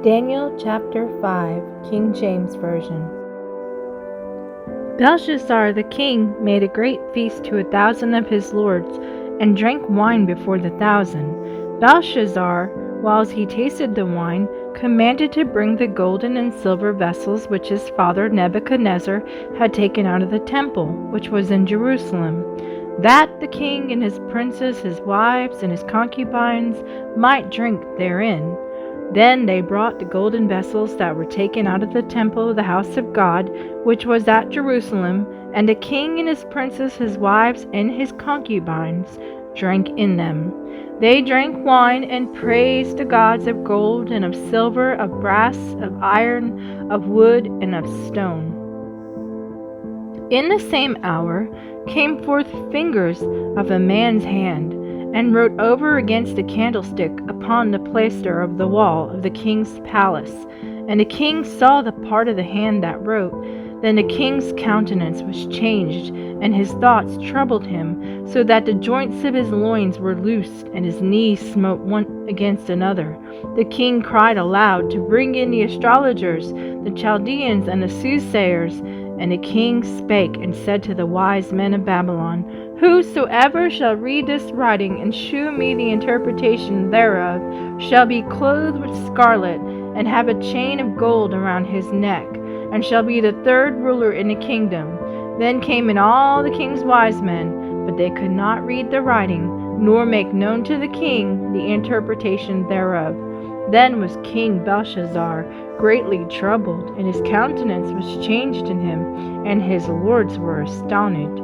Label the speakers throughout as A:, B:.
A: Daniel chapter 5, King James Version. Belshazzar the king made a great feast to 1,000 of his lords, and drank wine before the 1,000. Belshazzar, whilst he tasted the wine, commanded to bring the golden and silver vessels which his father Nebuchadnezzar had taken out of the temple, which was in Jerusalem, that the king and his princes, his wives, and his concubines might drink therein. Then they brought the golden vessels that were taken out of the temple of the house of God, which was at Jerusalem, and the king and his princes, his wives, and his concubines drank in them. They drank wine and praised the gods of gold and of silver, of brass, of iron, of wood, and of stone. In the same hour came forth fingers of a man's hand, and wrote over against the candlestick upon the plaster of the wall of the king's palace. And the king saw the part of the hand that wrote. Then the king's countenance was changed, and his thoughts troubled him, so that the joints of his loins were loosed, and his knees smote one against another. The king cried aloud to bring in the astrologers, the Chaldeans, and the soothsayers. And the king spake and said to the wise men of Babylon, Whosoever shall read this writing and shew me the interpretation thereof shall be clothed with scarlet, and have a chain of gold around his neck, and shall be the third ruler in the kingdom. Then came in all the king's wise men, but they could not read the writing, nor make known to the king the interpretation thereof. Then was King Belshazzar greatly troubled, and his countenance was changed in him, and his lords were astonished.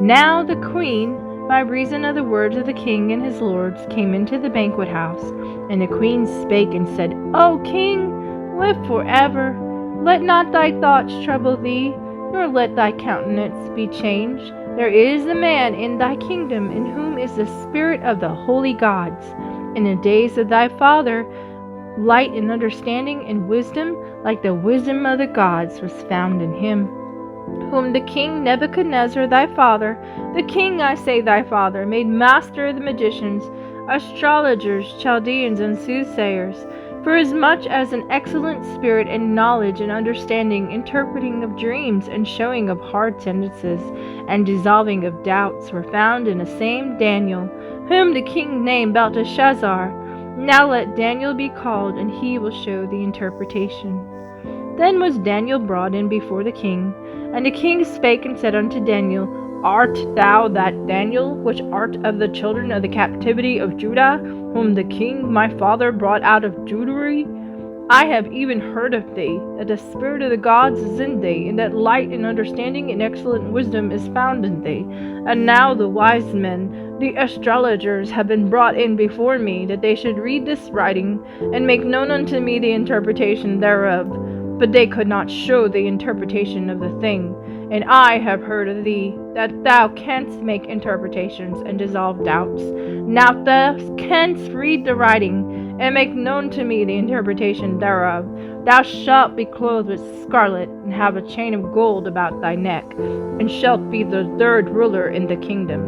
A: Now the queen, by reason of the words of the king and his lords, came into the banquet house. And the queen spake and said, O king, live forever. Let not thy thoughts trouble thee, nor let thy countenance be changed. There is a man in thy kingdom in whom is the spirit of the holy gods. In the days of thy father, light and understanding and wisdom, like the wisdom of the gods, was found in him, whom the king Nebuchadnezzar thy father, the king, I say, thy father, made master of the magicians, astrologers, Chaldeans, and soothsayers, for as much as an excellent spirit and knowledge and understanding, interpreting of dreams, and showing of hard sentences, and dissolving of doubts, were found in the same Daniel, whom the king named Belteshazzar. Now let Daniel be called, and he will show the interpretation. Then was Daniel brought in before the king, and the king spake and said unto Daniel, Art thou that Daniel, which art of the children of the captivity of Judah, whom the king my father brought out of Jewry? I have even heard of thee, that the spirit of the gods is in thee, and that light and understanding and excellent wisdom is found in thee. And now the wise men, the astrologers, have been brought in before me, that they should read this writing, and make known unto me the interpretation thereof. But they could not show the interpretation of the thing. And I have heard of thee, that thou canst make interpretations and dissolve doubts. Now thou canst read the writing, and make known to me the interpretation thereof. Thou shalt be clothed with scarlet, and have a chain of gold about thy neck, and shalt be the third ruler in the kingdom.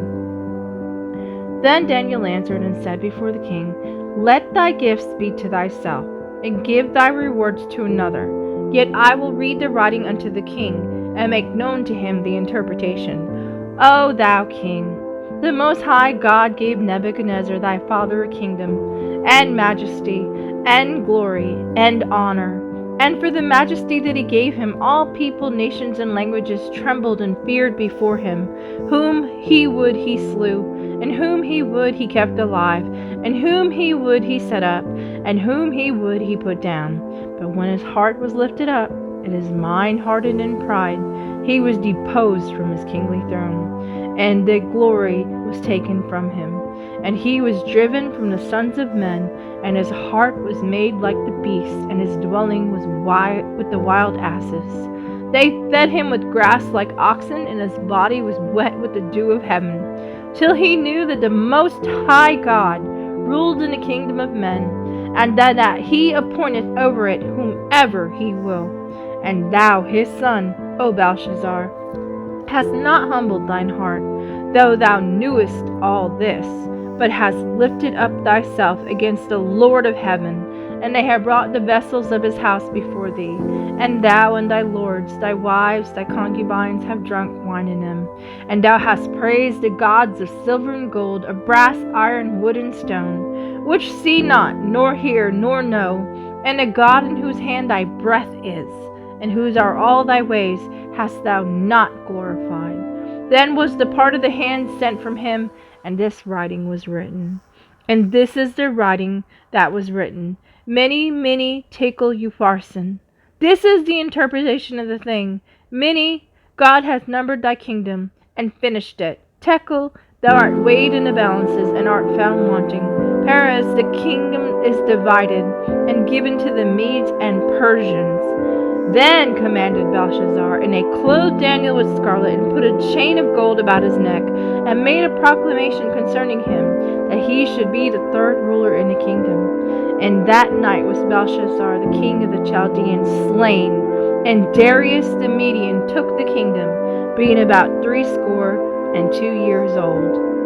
A: Then Daniel answered and said before the king, Let thy gifts be to thyself, and give thy rewards to another. Yet I will read the writing unto the king, and make known to him the interpretation. O thou king, the Most High God gave Nebuchadnezzar thy father a kingdom, and majesty, and glory, and honor. And for the majesty that he gave him, all people, nations, and languages trembled and feared before him. Whom he would he slew, and whom he would he kept alive, and whom he would he set up, and whom he would he put down. But when his heart was lifted up, and his mind hardened in pride, he was deposed from his kingly throne, and the glory was taken from him. And he was driven from the sons of men, and his heart was made like the beast, and his dwelling was with the wild asses. They fed him with grass like oxen, and his body was wet with the dew of heaven, till he knew that the Most High God ruled in the kingdom of men, and that he appointeth over it whomever he will. And thou, his son, O Belshazzar, hast not humbled thine heart, though thou knewest all this, but hast lifted up thyself against the Lord of heaven, and they have brought the vessels of his house before thee. And thou and thy lords, thy wives, thy concubines have drunk wine in them. And thou hast praised the gods of silver and gold, of brass, iron, wood, and stone, which see not, nor hear, nor know, and the God in whose hand thy breath is, and whose are all thy ways, hast thou not glorified. Then was the part of the hand sent from him, and this writing was written. And this is the writing that was written. Mene, mene, tekel, upharsin. This is the interpretation of the thing. Mene, God hath numbered thy kingdom, and finished it. Tekel, thou art weighed in the balances, and art found wanting. Peres, the kingdom is divided, and given to the Medes and Persians. Then commanded Belshazzar, and they clothed Daniel with scarlet, and put a chain of gold about his neck, and made a proclamation concerning him, that he should be the third ruler in the kingdom. And that night was Belshazzar, the king of the Chaldeans, slain, and Darius the Median took the kingdom, being about 62 years old.